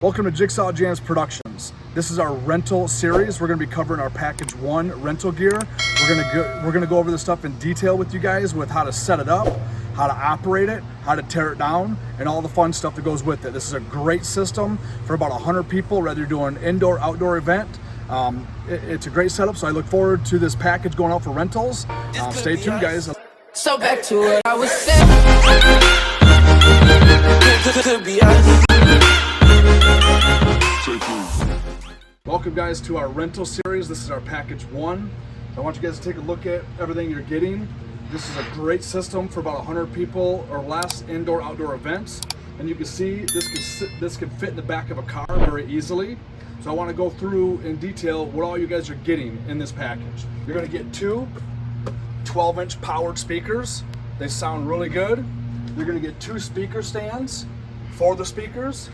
Welcome to Jigsaw-Jams Productions. This is our rental series. We're going to be covering our package 1 rental gear. We're going to go over this stuff in detail with you guys, with how to set it up, how to operate it, how to tear it down, and all the fun stuff that goes with it. This is a great system for about 100 people, whether you're doing an indoor, outdoor event. It's a great setup, so I look forward to this package going out for rentals. Stay tuned, guys. So back to what I was saying. Could be us. Welcome, guys, to our rental series. This is our package 1. I want you guys to take a look at everything you're getting. This is a great system for about 100 people or less, indoor, outdoor events. And you can see this can fit in the back of a car very easily. So I want to go through in detail what all you guys are getting in this package. You're going to get two 12-inch powered speakers. They sound really good. You're going to get 2 speaker stands for the speakers.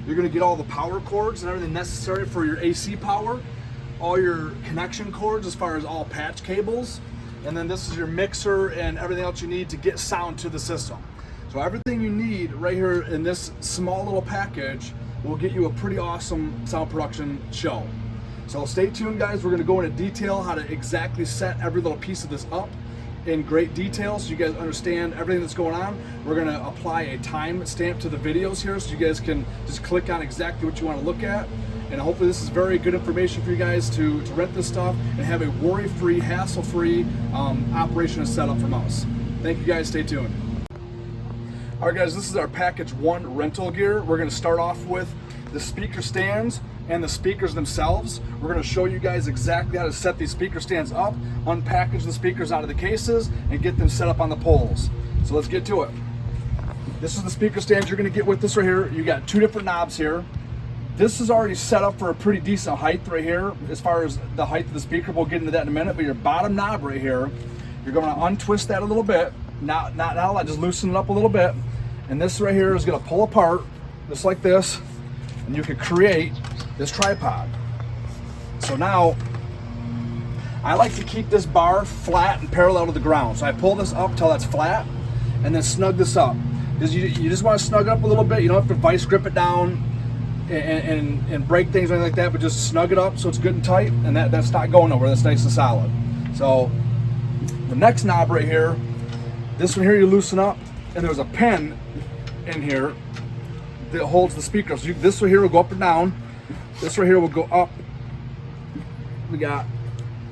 You're going to get all the power cords and everything necessary for your AC power, all your connection cords as far as all patch cables, and then this is your mixer and everything else you need to get sound to the system. So everything you need right here in this small little package will get you a pretty awesome sound production show. So stay tuned, guys. We're going to go into detail how to exactly set every little piece of this up in great detail so you guys understand everything that's going on. We're going to apply a time stamp to the videos here so you guys can just click on exactly what you want to look at, and hopefully this is very good information for you guys to rent this stuff and have a worry-free, hassle-free operation and setup from us. Thank you, guys. Stay tuned. Alright, guys, this is our package 1 rental gear. We're going to start off with the speaker stands and the speakers themselves. We're going to show you guys exactly how to set these speaker stands up, unpackage the speakers out of the cases, and get them set up on the poles. So let's get to it. This is the speaker stands you're going to get with this right here. You got 2 different knobs here. This is already set up for a pretty decent height right here as far as the height of the speaker. We'll get into that in a minute, but your bottom knob right here, you're going to untwist that a little bit. Not a lot, just loosen it up a little bit. And this right here is going to pull apart just like this, and you can create this tripod. So now I like to keep this bar flat and parallel to the ground. So I pull this up till that's flat and then snug this up. Because you just want to snug it up a little bit. You don't have to vice grip it down and break things or anything like that, but just snug it up so it's good and tight, and that's not going nowhere. That's nice and solid. So the next knob right here, this one here you loosen up, and there's a pin in here that holds the speaker. So this right here will go up and down. This right here will go up. We got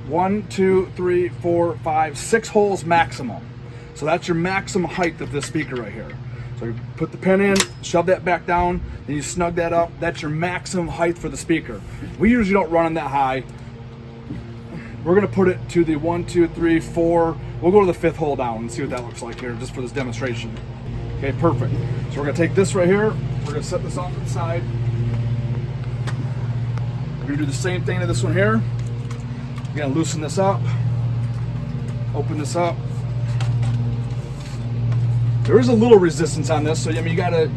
1, 2, 3, 4, 5, 6 holes maximum. So that's your maximum height of this speaker right here. So you put the pin in, shove that back down, then you snug that up. That's your maximum height for the speaker. We usually don't run them that high. We're gonna put it to the 1, 2, 3, 4. We'll go to the 5th hole down and see what that looks like here, just for this demonstration. Okay, perfect. So we're gonna take this right here. We're gonna set this off to the side. We're gonna do the same thing to this one here. We're gonna loosen this up, open this up. There is a little resistance on this, so I mean you gotta,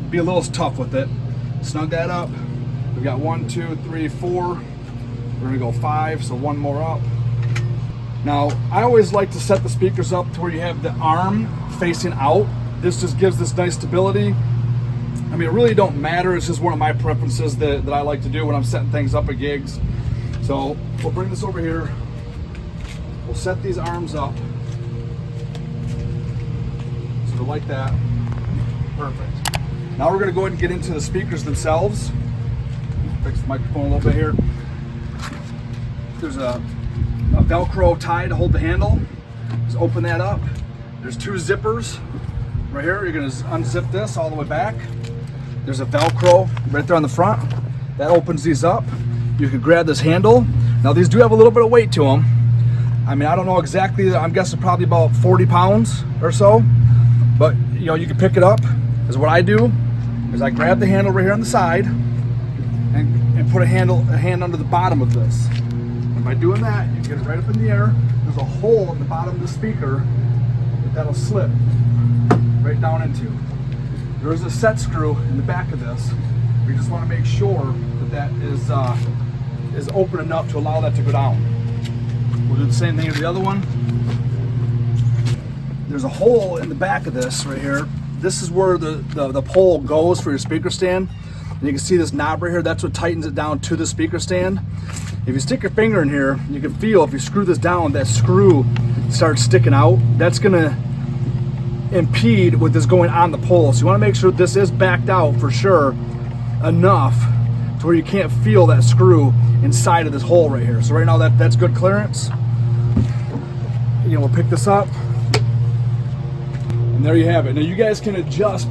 be a little tough with it. Snug that up. We've got 1, 2, 3, 4. We're gonna go 5, so 1 more up. Now, I always like to set the speakers up to where you have the arm facing out. This just gives this nice stability. I mean, it really don't matter. It's just one of my preferences that I like to do when I'm setting things up at gigs. So we'll bring this over here. We'll set these arms up. So they're like that. Perfect. Now we're gonna go ahead and get into the speakers themselves. Fix the microphone a little bit here. There's a Velcro tie to hold the handle. Just open that up. There's 2 zippers right here. You're gonna unzip this all the way back. There's a Velcro right there on the front. That opens these up. You can grab this handle. Now these do have a little bit of weight to them. I mean, I don't know exactly, I'm guessing probably about 40 pounds or so. But you can pick it up. Is what I do is I grab the handle right here on the side and put a hand under the bottom of this. And by doing that, you get it right up in the air. There's a hole in the bottom of the speaker that'll slip right down into. There's a set screw in the back of this. We just want to make sure that is open enough to allow that to go down. We'll do the same thing with the other one. There's a hole in the back of this right here this is where the pole goes for your speaker stand. And you can see this knob right here, that's what tightens it down to the speaker stand. If you stick your finger in here, you can feel if you screw this down, that screw starts sticking out. That's gonna impede with this going on the pole. So you wanna make sure this is backed out for sure enough to where you can't feel that screw inside of this hole right here. So right now that's good clearance. You know, we'll pick this up. And there you have it. Now you guys can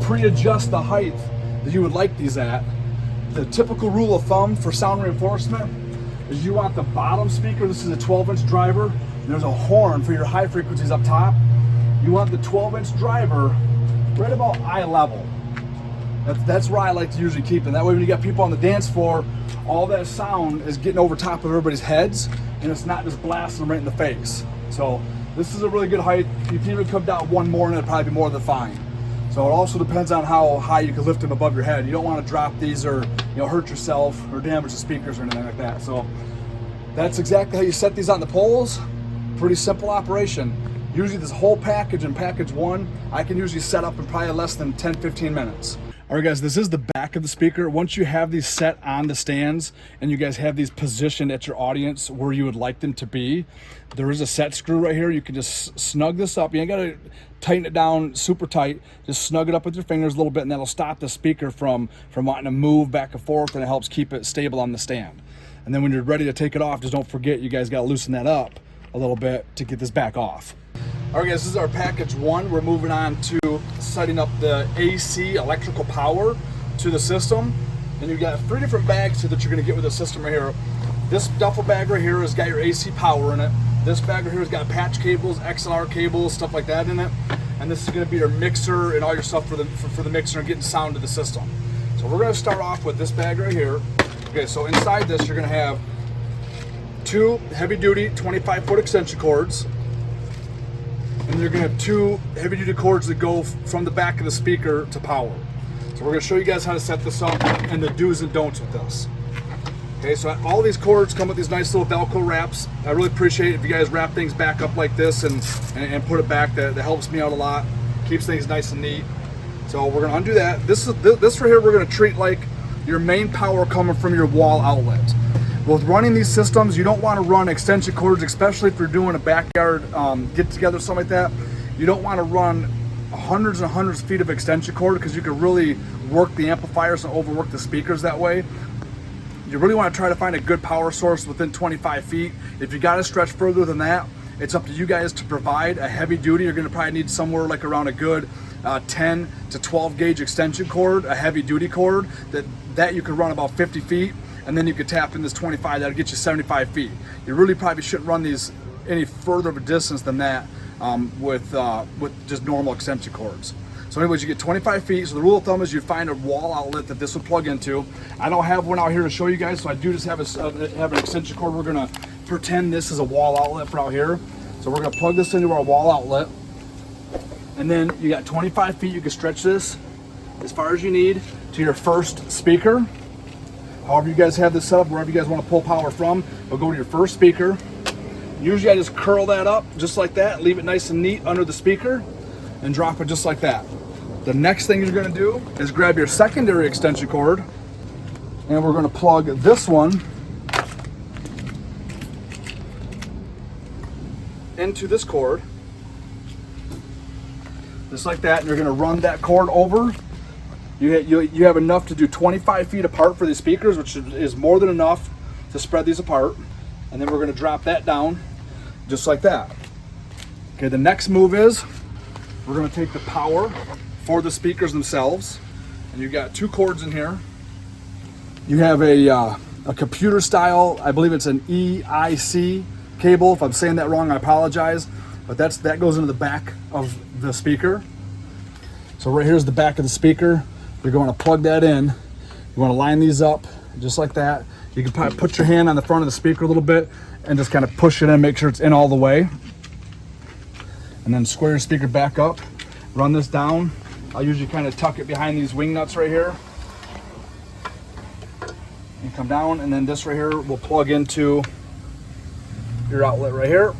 pre-adjust the height that you would like these at. The typical rule of thumb for sound reinforcement is you want the bottom speaker, this is a 12-inch driver, and there's a horn for your high frequencies up top. You want the 12-inch driver right about eye level. That's where I like to usually keep it. That way when you got people on the dance floor, all that sound is getting over top of everybody's heads, and it's not just blasting them right in the face. So this is a really good height. You can even come down one more and it'd probably be more than fine. So it also depends on how high you can lift them above your head. You don't want to drop these or hurt yourself or damage the speakers or anything like that. So that's exactly how you set these on the poles. Pretty simple operation. Usually this whole package in package 1, I can usually set up in probably less than 10-15 minutes. All right guys, this is the back of the speaker. Once you have these set on the stands and you guys have these positioned at your audience where you would like them to be, there is a set screw right here. You can just snug this up. You ain't gotta tighten it down super tight. Just snug it up with your fingers a little bit and that'll stop the speaker from wanting to move back and forth, and it helps keep it stable on the stand. And then when you're ready to take it off, just don't forget you guys gotta loosen that up a little bit to get this back off. All right guys, this is our package 1. We're moving on to setting up the AC electrical power to the system. And you've got 3 different bags that you're gonna get with the system right here. This duffel bag right here has got your AC power in it. This bag right here has got patch cables, XLR cables, stuff like that in it. And this is gonna be your mixer and all your stuff for the mixer and getting sound to the system. So we're gonna start off with this bag right here. Okay, so inside this, you're gonna have 2 heavy-duty 25-foot extension cords. And you're gonna have 2 heavy-duty cords that go from the back of the speaker to power. So we're gonna show you guys how to set this up and the do's and don'ts with this. Okay, so all these cords come with these nice little Velcro wraps. I really appreciate it if you guys wrap things back up like this and put it back. That helps me out a lot. Keeps things nice and neat. So we're gonna undo that. This right here we're gonna treat like your main power coming from your wall outlet. With running these systems, you don't want to run extension cords, especially if you're doing a backyard get-together, something like that. You don't want to run hundreds and hundreds of feet of extension cord because you can really work the amplifiers and overwork the speakers that way. You really want to try to find a good power source within 25 feet. If you got to stretch further than that, it's up to you guys to provide a heavy duty. You're going to probably need somewhere like around a good 10 to 12 gauge extension cord, a heavy duty cord that you could run about 50 feet. And then you could tap in this 25, that'll get you 75 feet. You really probably shouldn't run these any further of a distance than that with just normal extension cords. So anyways, you get 25 feet. So the rule of thumb is you find a wall outlet that this would plug into. I don't have one out here to show you guys, so I do just have an extension cord. We're gonna pretend this is a wall outlet for out here. So we're gonna plug this into our wall outlet. And then you got 25 feet, you can stretch this as far as you need to your first speaker. However you guys have this set up, wherever you guys want to pull power from, we'll go to your first speaker. Usually I just curl that up just like that, leave it nice and neat under the speaker, and drop it just like that. The next thing you're going to do is grab your secondary extension cord, and we're going to plug this one into this cord, just like that, and you're going to run that cord over. You have enough to do 25 feet apart for these speakers, which is more than enough to spread these apart. And then we're going to drop that down just like that. Okay, the next move is we're going to take the power for the speakers themselves. And you've got 2 cords in here. You have a computer style, I believe it's an EIC cable. If I'm saying that wrong, I apologize. But that goes into the back of the speaker. So right here's the back of the speaker. You're going to plug that in. You want to line these up just like that. You can probably put your hand on the front of the speaker a little bit and just kind of push it in, make sure it's in all the way. And then square your speaker back up. Run this down. I'll usually kind of tuck it behind these wing nuts right here. And come down, and then this right here will plug into your outlet right here.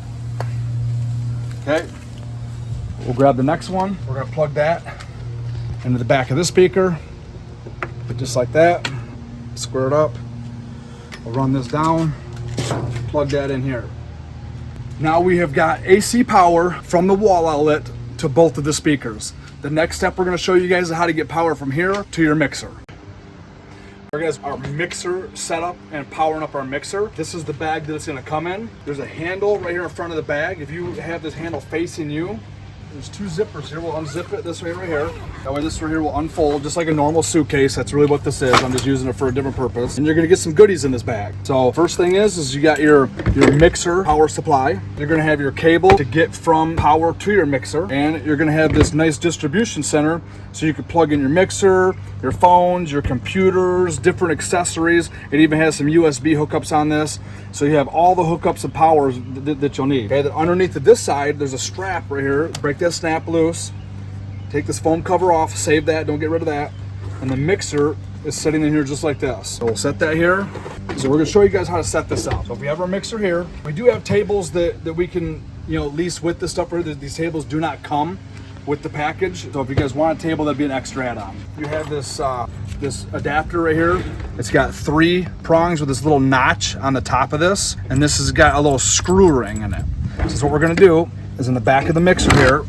Okay. We'll grab the next one. We're going to plug that into the back of this speaker, just like that. Square it up. We'll run this down, plug that in here. Now we have got AC power from the wall outlet to both of the speakers. The next step we're going to show you guys is how to get power from here to your mixer. Alright guys, our mixer setup and powering up our mixer. This is the bag that it's going to come in. There's a handle right here in front of the bag. If you have this handle facing you, there's two zippers here. We'll unzip it this way right here. That way this right here will unfold just like a normal suitcase. That's really what this is. I'm just using it for a different purpose. And you're gonna get some goodies in this bag. So first thing is you got your mixer power supply. You're gonna have your cable to get from power to your mixer. And you're gonna have this nice distribution center so you can plug in your mixer, your phones, your computers, different accessories. It even has some USB hookups on this. So you have all the hookups and powers that you'll need. Okay, then underneath to this side, there's a strap right here. Break that snap loose. Take this foam cover off, save that, don't get rid of that. And the mixer is sitting in here just like this. So we'll set that here. So we're gonna show you guys how to set this up. So if we have our mixer here, we do have tables that we can, lease with this stuff. These tables do not come with the package. So if you guys want a table, that'd be an extra add-on. You have this this adapter right here. It's got 3 prongs with this little notch on the top of this. And this has got a little screw ring in it. So what we're gonna do is in the back of the mixer here,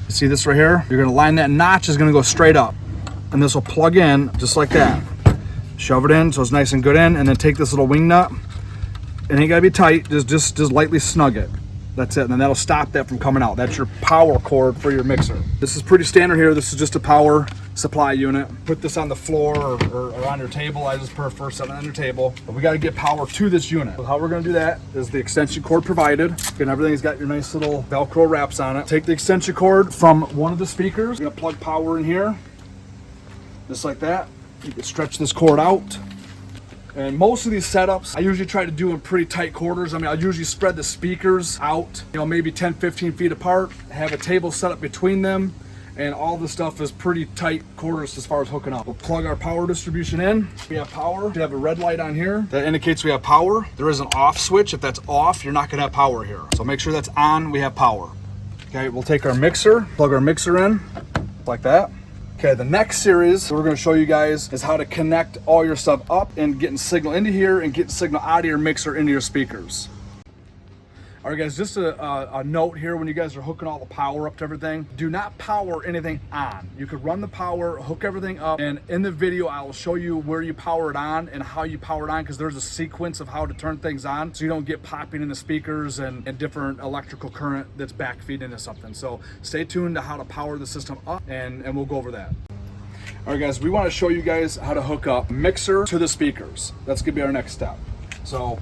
you see this right here? You're gonna line that notch is gonna go straight up. And this will plug in just like that. Shove it in so it's nice and good in, and then take this little wing nut. It ain't gotta be tight, just lightly snug it. That's it, and then that'll stop that from coming out. That's your power cord for your mixer. This is pretty standard here. This is just a power supply unit. Put this on the floor or on your table. I just prefer setting it on your table. But we gotta get power to this unit. So how we're gonna do that is the extension cord provided. And everything's got your nice little Velcro wraps on it. Take the extension cord from one of the speakers. We're gonna plug power in here, just like that. You can stretch this cord out. And most of these setups, I usually try to do in pretty tight quarters. I mean, I'll usually spread the speakers out, maybe 10, 15 feet apart, have a table set up between them, and all the stuff is pretty tight quarters as far as hooking up. We'll plug our power distribution in. We have power. We have a red light on here. That indicates we have power. There is an off switch. If that's off, you're not gonna have power here. So make sure that's on, we have power. Okay, we'll take our mixer, plug our mixer in, like that. Okay, the next series we're going to show you guys is how to connect all your stuff up and getting signal into here and getting signal out of your mixer into your speakers. All right, guys, just a note here when you guys are hooking all the power up to everything, do not power anything on. You could run the power, hook everything up, and in the video I will show you where you power it on and how you power it on, because there's a sequence of how to turn things on so you don't get popping in the speakers and different electrical current that's backfeed into something. So stay tuned to how to power the system up, and we'll go over that. All right, guys, we want to show you guys how to hook up mixer to the speakers. That's gonna be our next step. So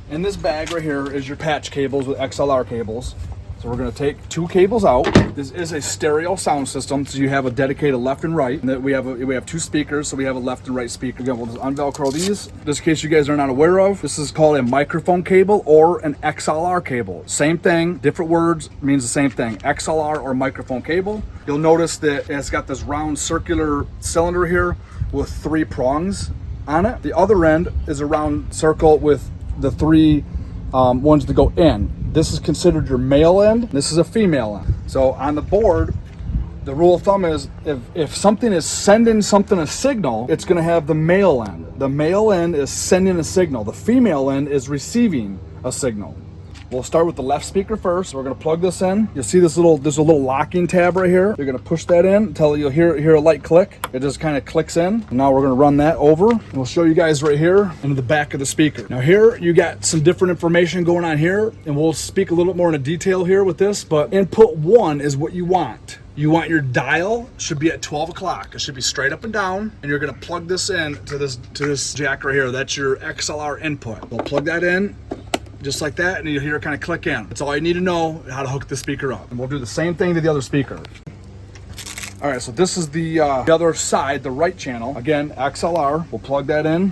in this bag right here is your patch cables with XLR cables. So we're gonna take 2 cables out. This is a stereo sound system, so you have a dedicated left and right. And we have 2 speakers, so we have a left and right speaker. Again, we'll just unvelcro these. Just in case you guys are not aware of, this is called a microphone cable or an XLR cable. Same thing, different words, means the same thing. XLR or microphone cable. You'll notice that it's got this round circular cylinder here with 3 prongs on it. The other end is a round circle with the 3 ones that go in. This is considered your male end. This is a female end. So on the board, the rule of thumb is if something is sending something a signal, it's gonna have the male end. The male end is sending a signal. The female end is receiving a signal. We'll start with the left speaker first. We're gonna plug this in. You'll see there's a little locking tab right here. You're gonna push that in until you'll hear a light click. It just kind of clicks in. And now we're gonna run that over. And we'll show you guys right here into the back of the speaker. Now here, you got some different information going on here, and we'll speak a little bit more in detail here with this, but input 1 is what you want. You want your dial should be at 12 o'clock. It should be straight up and down, and you're gonna plug this in to this jack right here. That's your XLR input. We'll plug that in, just like that, and you'll hear it kind of click in. That's all you need to know how to hook the speaker up. And we'll do the same thing to the other speaker. All right, so this is the other side, the right channel. Again, XLR, we'll plug that in.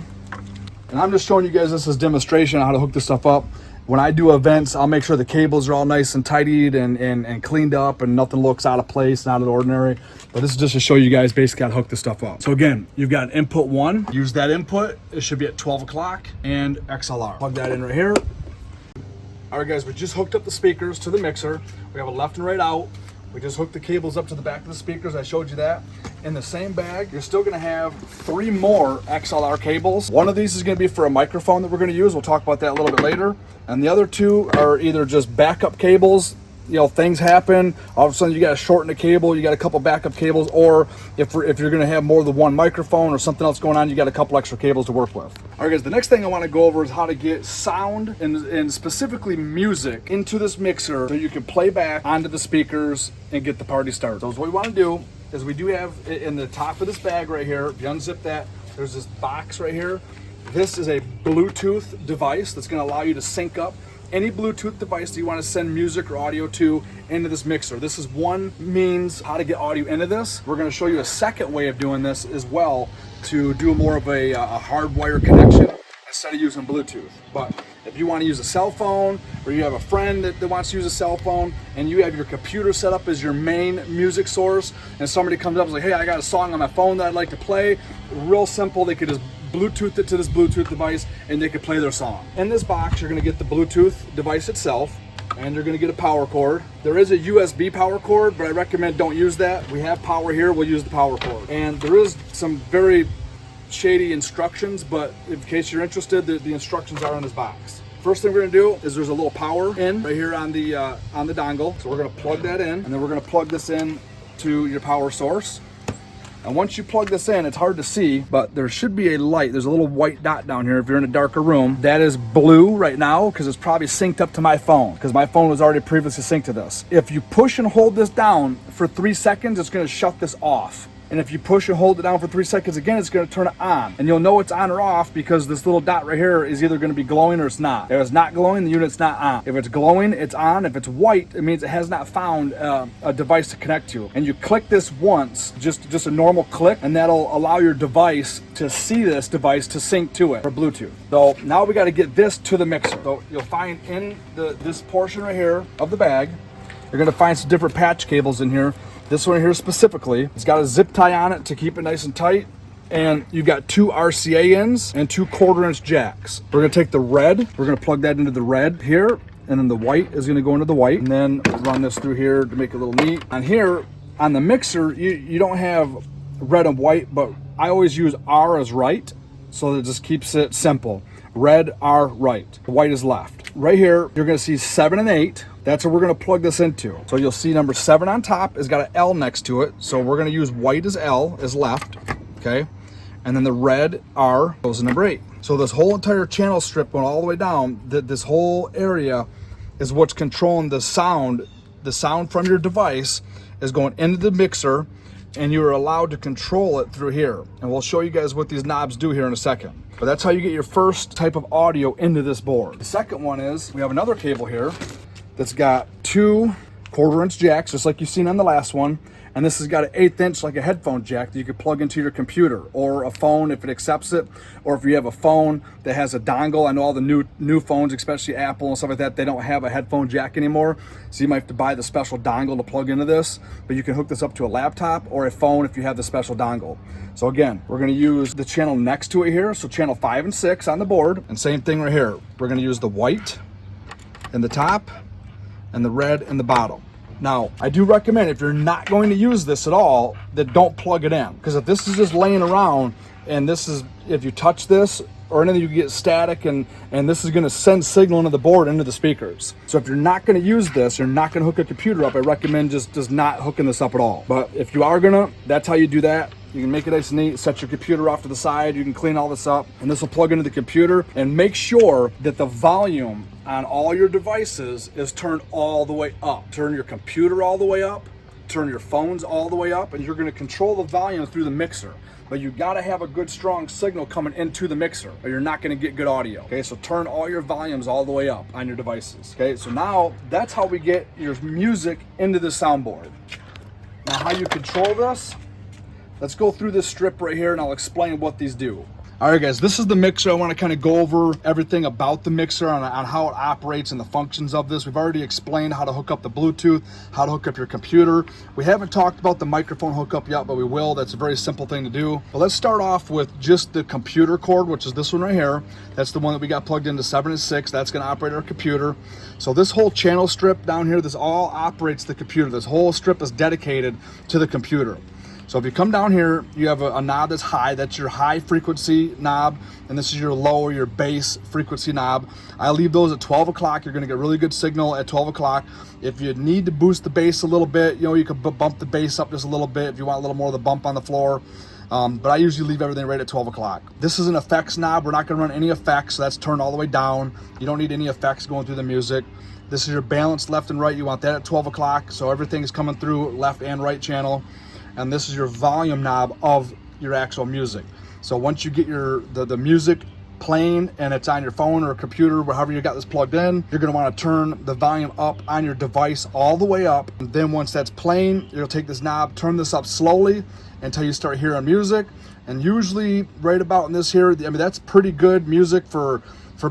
And I'm just showing you guys this as demonstration on how to hook this stuff up. When I do events, I'll make sure the cables are all nice and tidied and cleaned up and nothing looks out of place, not out of the ordinary. But this is just to show you guys basically how to hook this stuff up. So again, you've got input 1. Use that input. It should be at 12 o'clock and XLR. Plug that in right here. All right, guys, we just hooked up the speakers to the mixer. We have a left and right out. We just hooked the cables up to the back of the speakers. I showed you that. In the same bag, you're still gonna have 3 more XLR cables. One of these is gonna be for a microphone that we're gonna use. We'll talk about that a little bit later. And the other 2 are either just backup cables. You know, things happen, all of a sudden you got to shorten the cable, you got a couple backup cables, or if you're going to have more than one microphone or something else going on, you got a couple extra cables to work with. All right guys, the next thing I want to go over is how to get sound and specifically music into this mixer so you can play back onto the speakers and get the party started. So what we want to do is we do have in the top of this bag right here, if you unzip that, there's this box right here. This is a Bluetooth device that's going to allow you to sync up any Bluetooth device that you want to send music or audio to into this mixer. This is one means how to get audio into this. We're going to show you a second way of doing this as well to do more of a hardwire connection instead of using Bluetooth. But if you want to use a cell phone, or you have a friend that wants to use a cell phone, and you have your computer set up as your main music source, and somebody comes up and is like, hey, I got a song on my phone that I'd like to play, real simple, they could just Bluetooth it to this Bluetooth device and they could play their song. In this box, you're gonna get the Bluetooth device itself, and you're gonna get a power cord. There is a USB power cord, but I recommend don't use that. We have power here, we'll use the power cord. And there is some very shady instructions, but in case you're interested, the instructions are in this box. First thing we're gonna do is there's a little power in right here on the dongle. So we're gonna plug that in, and then we're gonna plug this in to your power source. And once you plug this in, it's hard to see, but there should be a light. There's a little white dot down here if you're in a darker room. That is blue right now because it's probably synced up to my phone because my phone was already previously synced to this. If you push and hold this down for 3 seconds, it's gonna shut this off. And if you push and hold it down for 3 seconds again, it's gonna turn it on. And you'll know it's on or off because this little dot right here is either gonna be glowing or it's not. If it's not glowing, the unit's not on. If it's glowing, it's on. If it's white, it means it has not found a device to connect to. And you click this once, just a normal click, and that'll allow your device to see this device to sync to it for Bluetooth. So now we gotta get this to the mixer. So you'll find in this portion right here of the bag, you're gonna find some different patch cables in here. This one here specifically, it's got a zip tie on it to keep it nice and tight. And you've got 2 RCA ins and 2 1/4-inch jacks. We're gonna take the red, we're gonna plug that into the red here, and then the white is gonna go into the white. And then run this through here to make it a little neat. On here, on the mixer, you don't have red and white, but I always use R as right, so that it just keeps it simple. Red, R, right. White is left. Right here, you're gonna see 7 and 8. That's what we're gonna plug this into. So you'll see number 7 on top has got an L next to it. So we're gonna use white as L, as left, okay? And then the red R goes to number 8. So this whole entire channel strip going all the way down, this whole area is what's controlling the sound. The sound from your device is going into the mixer, and you're allowed to control it through here. And we'll show you guys what these knobs do here in a second. But that's how you get your first type of audio into this board. The second one is, we have another cable here that's got 2 1/4-inch jacks, just like you've seen on the last one. And this has got an 1/8 inch, like a headphone jack that you could plug into your computer or a phone if it accepts it. Or if you have a phone that has a dongle, I know all the new phones, especially Apple and stuff like that, they don't have a headphone jack anymore. So you might have to buy the special dongle to plug into this, but you can hook this up to a laptop or a phone if you have the special dongle. So again, we're gonna use the channel next to it here. So channel 5 and 6 on the board. And same thing right here. We're gonna use the white in the top and the red in the bottom. Now, I do recommend if you're not going to use this at all, that don't plug it in. Because if this is just laying around and if you touch this or anything, you get static and this is gonna send signal into the board, into the speakers. So if you're not gonna use this, you're not gonna hook a computer up, I recommend just not hooking this up at all. But if you are gonna, that's how you do that. You can make it nice and neat, set your computer off to the side, you can clean all this up, and this will plug into the computer. And make sure that the volume on all your devices is turned all the way up. Turn your computer all the way up, turn your phones all the way up, and you're gonna control the volume through the mixer. But you gotta have a good strong signal coming into the mixer, or you're not gonna get good audio. Okay, so turn all your volumes all the way up on your devices. Okay, so now that's how we get your music into the soundboard. Now how you control this, let's go through this strip right here and I'll explain what these do. All right, guys, this is the mixer. I want to kind of go over everything about the mixer on how it operates and the functions of this. We've already explained how to hook up the Bluetooth, how to hook up your computer. We haven't talked about the microphone hookup yet, but we will. That's a very simple thing to do. But let's start off with just the computer cord, which is this one right here. That's the one that we got plugged into 7 and 6. That's going to operate our computer. So this whole channel strip down here, this all operates the computer. This whole strip is dedicated to the computer. So if you come down here, you have a knob that's high. That's your high frequency knob. And this is your low or your bass frequency knob. I leave those at 12 o'clock. You're going to get really good signal at 12 o'clock. If you need to boost the bass a little bit, you know, you can bump the bass up just a little bit if you want a little more of the bump on the floor. But I usually leave everything right at 12 o'clock. This is an effects knob. We're not going to run any effects. So that's turned all the way down. You don't need any effects going through the music. This is your balance left and right. You want that at 12 o'clock. So everything is coming through left and right channel. And this is your volume knob of your actual music. So once you get the music playing and it's on your phone or computer, wherever you got this plugged in, you're going to want to turn the volume up on your device all the way up. And then once that's playing, you'll take this knob, turn this up slowly until you start hearing music. And usually right about in this here, I mean, that's pretty good music for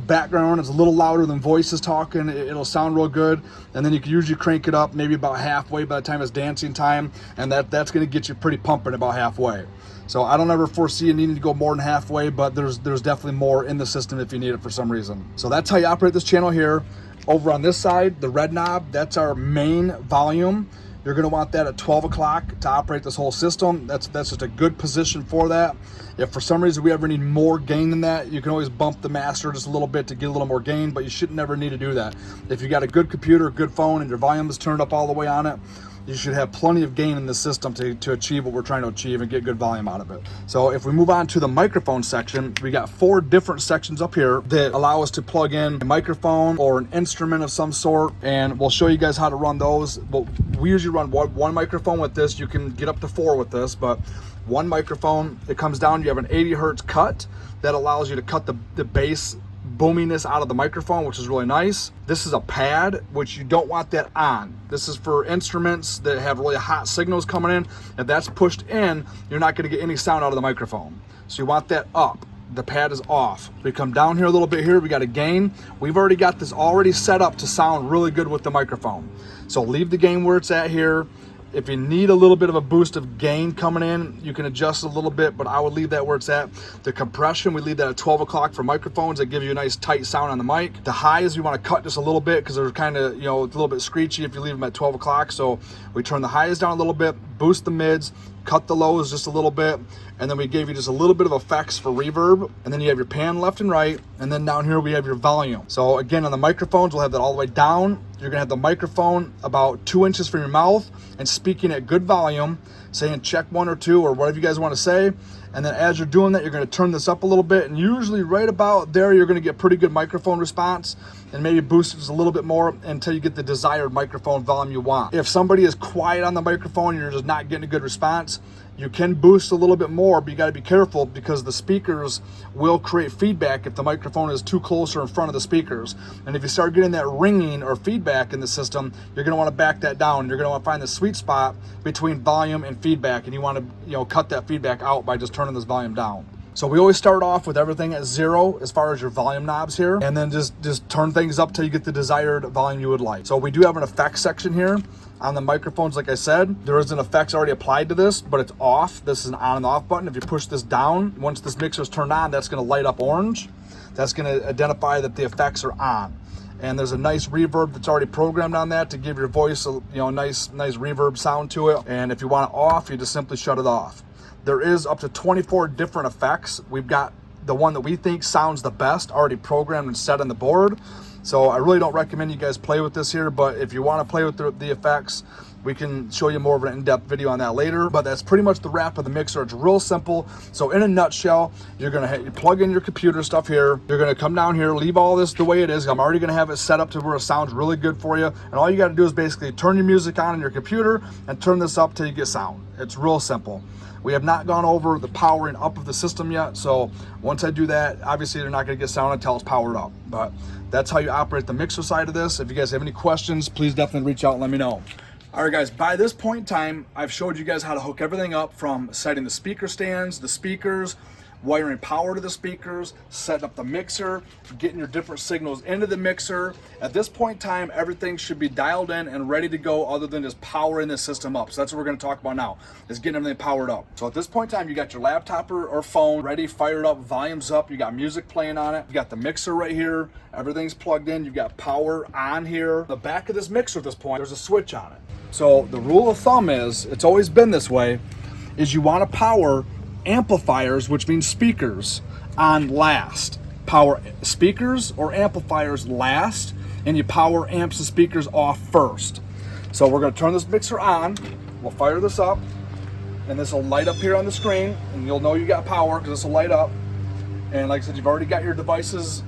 background. It's a little louder than voices talking. It'll sound real good. And then you can usually crank it up maybe about halfway by the time it's dancing time. And that's going to get you pretty pumping about halfway. So I don't ever foresee you needing to go more than halfway, but there's definitely more in the system if you need it for some reason. So that's how you operate this channel here. Over on this side, the red knob, that's our main volume. You're going to want that at 12 o'clock to operate this whole system. That's just a good position for that. If for some reason we ever need more gain than that, you can always bump the master just a little bit to get a little more gain, but you should never need to do that. If you got a good computer, good phone, and your volume is turned up all the way on it, you should have plenty of gain in the system to achieve what we're trying to achieve and get good volume out of it. So if we move on to the microphone section, we got 4 different sections up here that allow us to plug in a microphone or an instrument of some sort, and we'll show you guys how to run those. But we usually run one microphone with this. You can get up to 4 with this, but one microphone. It comes down, you have an 80 hertz cut that allows you to cut the bass boominess out of the microphone, which is really nice. This is a pad, which you don't want that on. This is for instruments that have really hot signals coming in. If that's pushed in, you're not going to get any sound out of the microphone. So you want that up. The pad is off. We come down here a little bit here. We got a gain. We've already got this already set up to sound really good with the microphone. So leave the gain where it's at here. If you need a little bit of a boost of gain coming in, you can adjust a little bit, but I would leave that where it's at. The compression, we leave that at 12 o'clock for microphones. That gives you a nice tight sound on the mic. The highs, we want to cut just a little bit because they're kind of, you know, it's a little bit screechy if you leave them at 12 o'clock. So we turn the highs down a little bit, boost the mids, cut the lows just a little bit, and then we gave you just a little bit of effects for reverb, and then you have your pan left and right, and then down here we have your volume. So again, on the microphones, we'll have that all the way down. You're gonna have the microphone about 2 inches from your mouth and speaking at good volume, saying check 1 or 2 or whatever you guys want to say. And then as you're doing that, you're going to turn this up a little bit, and usually right about there you're going to get pretty good microphone response, and maybe boost it just a little bit more until you get the desired microphone volume you want. If somebody is quiet on the microphone and you're just not getting a good response, you can boost a little bit more, but you got to be careful because the speakers will create feedback if the microphone is too close or in front of the speakers. And if you start getting that ringing or feedback in the system, you're going to want to back that down. You're going to want to find the sweet spot between volume and feedback, and you want to, you know, cut that feedback out by just turning this volume down. So we always start off with everything at 0 as far as your volume knobs here, and then just turn things up till you get the desired volume you would like. So we do have an effects section here on the microphones. Like I said, there is an effects already applied to this, but it's off. This is an on and off button. If you push this down, once this mixer is turned on, that's going to light up orange. That's going to identify that the effects are on. And there's a nice reverb that's already programmed on that to give your voice a, you know, nice reverb sound to it. And if you want it off, you just simply shut it off. There is up to 24 different effects. We've got the one that we think sounds the best already programmed and set on the board. So I really don't recommend you guys play with this here, but if you want to play with the effects, we can show you more of an in-depth video on that later. But that's pretty much the wrap of the mixer. It's real simple. So in a nutshell, you're going to plug in your computer stuff here. You're going to come down here, leave all this the way it is. I'm already going to have it set up to where it sounds really good for you. And all you got to do is basically turn your music on your computer and turn this up till you get sound. It's real simple. We have not gone over the powering up of the system yet. So once I do that, obviously you're not going to get sound until it's powered up. But that's how you operate the mixer side of this. If you guys have any questions, please definitely reach out and let me know. All right, guys, by this point in time, I've showed you guys how to hook everything up from setting the speaker stands, the speakers, wiring power to the speakers, setting up the mixer, getting your different signals into the mixer. At this point in time, everything should be dialed in and ready to go other than just powering the system up. So that's what we're gonna talk about now, is getting everything powered up. So at this point in time, you got your laptop or phone ready, fired up, volumes up, you got music playing on it, you got the mixer right here, everything's plugged in, you've got power on here. The back of this mixer at this point, there's a switch on it. So the rule of thumb is, it's always been this way, is you wanna power amplifiers, which means speakers, on last. Power speakers or amplifiers last, and you power amps and speakers off first. So we're gonna turn this mixer on, we'll fire this up, and this will light up here on the screen, and you'll know you got power because this will light up. And like I said, you've already got your devices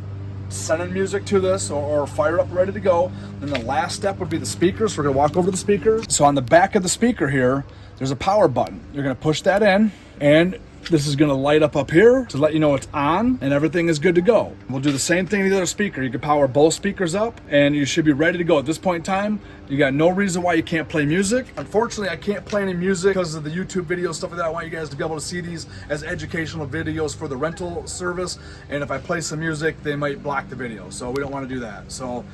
sending music to this or fired up, ready to go. Then the last step would be the speakers. We're gonna walk over to the speakers. So on the back of the speaker here, there's a power button. You're gonna push that in, and this is gonna light up here to let you know it's on and everything is good to go. We'll do the same thing to the other speaker. You can power both speakers up and you should be ready to go. At this point in time, you got no reason why you can't play music. Unfortunately, I can't play any music because of the YouTube videos, stuff like that. I want you guys to be able to see these as educational videos for the rental service. And if I play some music, they might block the video. So we don't wanna do that. So,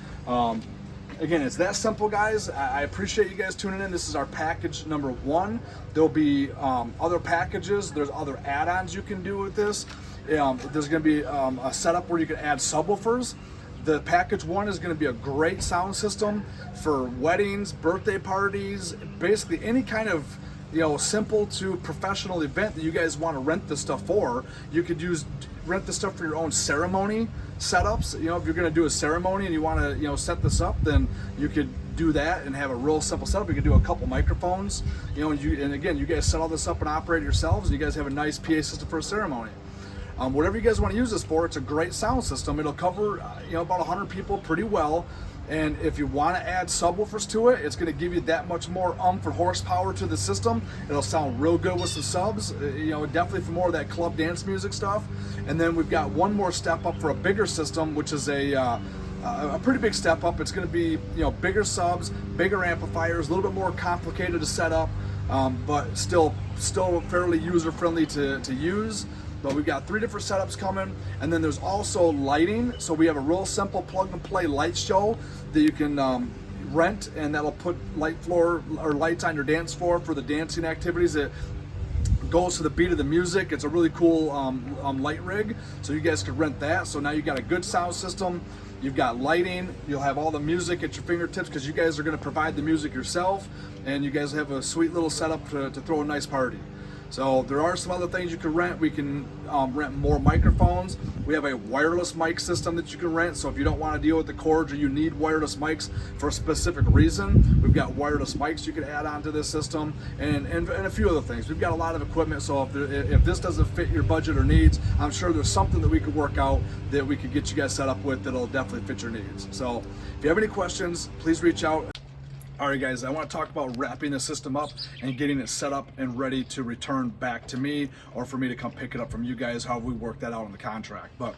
again, it's that simple, guys. I appreciate you guys tuning in. This is our package number 1. There'll be other packages. There's other add-ons you can do with this. There's going to be a setup where you can add subwoofers. The package 1 is going to be a great sound system for weddings, birthday parties, basically any kind of simple to professional event that you guys want to rent this stuff for. You could rent this stuff for your own ceremony setups. If you're going to do a ceremony and you want to set this up, then you could do that and have a real simple setup. You could do a couple microphones, and again, you guys set all this up and operate yourselves, and you guys have a nice PA system for a ceremony. Whatever you guys want to use this for, it's a great sound system. It'll cover about 100 people pretty well. And if you want to add subwoofers to it, it's going to give you that much more for horsepower to the system. It'll sound real good with some subs, definitely for more of that club dance music stuff. And then we've got one more step up for a bigger system, which is a pretty big step up. It's going to be bigger subs, bigger amplifiers, a little bit more complicated to set up, but still fairly user friendly to use. But we've got 3 different setups coming, and then there's also lighting. So we have a real simple plug and play light show that you can rent, and that'll put lights on your dance floor for the dancing activities. It goes to the beat of the music. It's a really cool light rig, so you guys could rent that. So now you got a good sound system. You've got lighting. You'll have all the music at your fingertips because you guys are going to provide the music yourself, and you guys have a sweet little setup to throw a nice party. So there are some other things you can rent. We can rent more microphones. We have a wireless mic system that you can rent. So if you don't want to deal with the cords or you need wireless mics for a specific reason, we've got wireless mics you can add onto this system, and a few other things. We've got a lot of equipment. So if this doesn't fit your budget or needs, I'm sure there's something that we could work out that we could get you guys set up with that'll definitely fit your needs. So if you have any questions, please reach out. All right, guys, I want to talk about wrapping the system up and getting it set up and ready to return back to me, or for me to come pick it up from you guys, how we work that out in the contract. But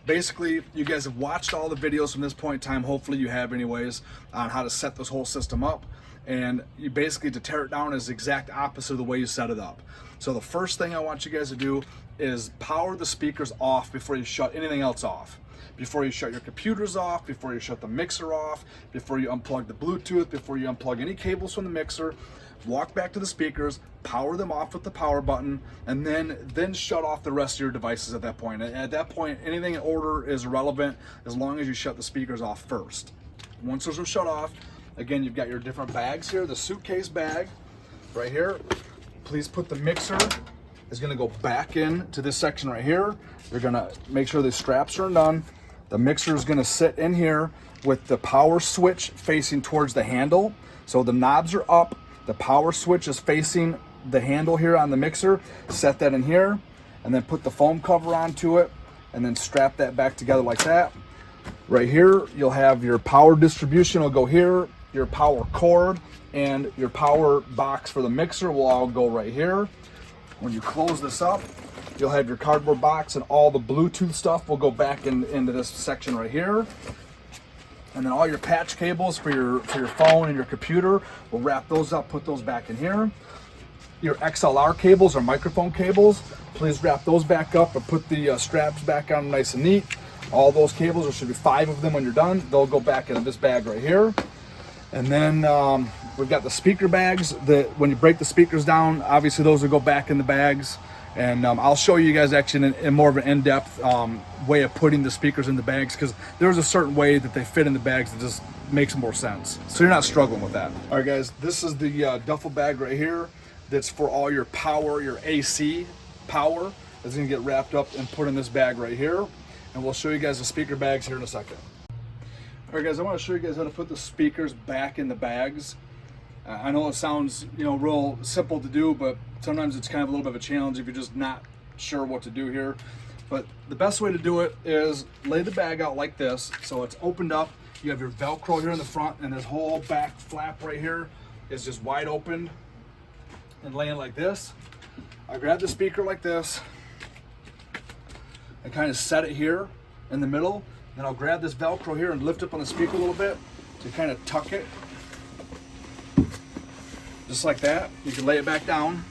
basically, you guys have watched all the videos from this point in time, hopefully you have anyways, on how to set this whole system up. And you basically, to tear it down, is the exact opposite of the way you set it up. So the first thing I want you guys to do is power the speakers off before you shut anything else off. Before you shut your computers off, before you shut the mixer off, before you unplug the Bluetooth, before you unplug any cables from the mixer, walk back to the speakers, power them off with the power button, and then shut off the rest of your devices at that point. At that point, anything in order is irrelevant as long as you shut the speakers off first. Once those are shut off, again, you've got your different bags here. The suitcase bag right here. Please put the mixer is going to go back into this section right here. You're going to make sure the straps are undone. The mixer is going to sit in here with the power switch facing towards the handle. So the knobs are up. The power switch is facing the handle here on the mixer. Set that in here, and then put the foam cover onto it, and then strap that back together like that. Right here, you'll have your power distribution will go here, your power cord, and your power box for the mixer will all go right here. When you close this up, you'll have your cardboard box, and all the Bluetooth stuff will go back into this section right here. And then all your patch cables for your phone and your computer, we'll wrap those up, put those back in here. your XLR cables or microphone cables, please wrap those back up and put the straps back on nice and neat. All those cables, there should be 5 of them when you're done. They'll go back into this bag right here. And then we've got the speaker bags that when you break the speakers down, obviously those will go back in the bags. And I'll show you guys actually in more of an in-depth way of putting the speakers in the bags, because there's a certain way that they fit in the bags that just makes more sense. So you're not struggling with that. All right, guys, this is the duffel bag right here. That's for all your power, your AC power. It's gonna get wrapped up and put in this bag right here. And we'll show you guys the speaker bags here in a second. All right, guys, I want to show you guys how to put the speakers back in the bags. I know it sounds, real simple to do, but sometimes it's kind of a little bit of a challenge if you're just not sure what to do here. But the best way to do it is lay the bag out like this, so it's opened up. You have your Velcro here in the front, and this whole back flap right here is just wide open and laying like this. I grab the speaker like this and kind of set it here in the middle. Then I'll grab this Velcro here and lift up on the speaker a little bit to kind of tuck it. Just like that. You can lay it back down.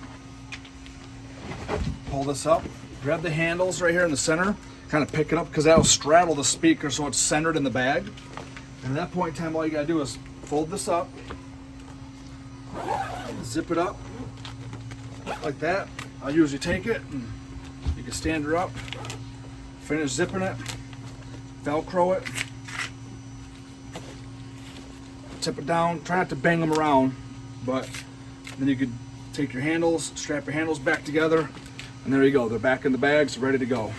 Pull this up. Grab the handles right here in the center. Kind of pick it up because that'll straddle the speaker so it's centered in the bag. And at that point in time, all you gotta do is fold this up, zip it up like that. I'll usually take it and you can stand her up, finish zipping it, Velcro it, tip it down, try not to bang them around, but then you could take your handles, strap your handles back together, and there you go, they're back in the bags, ready to go.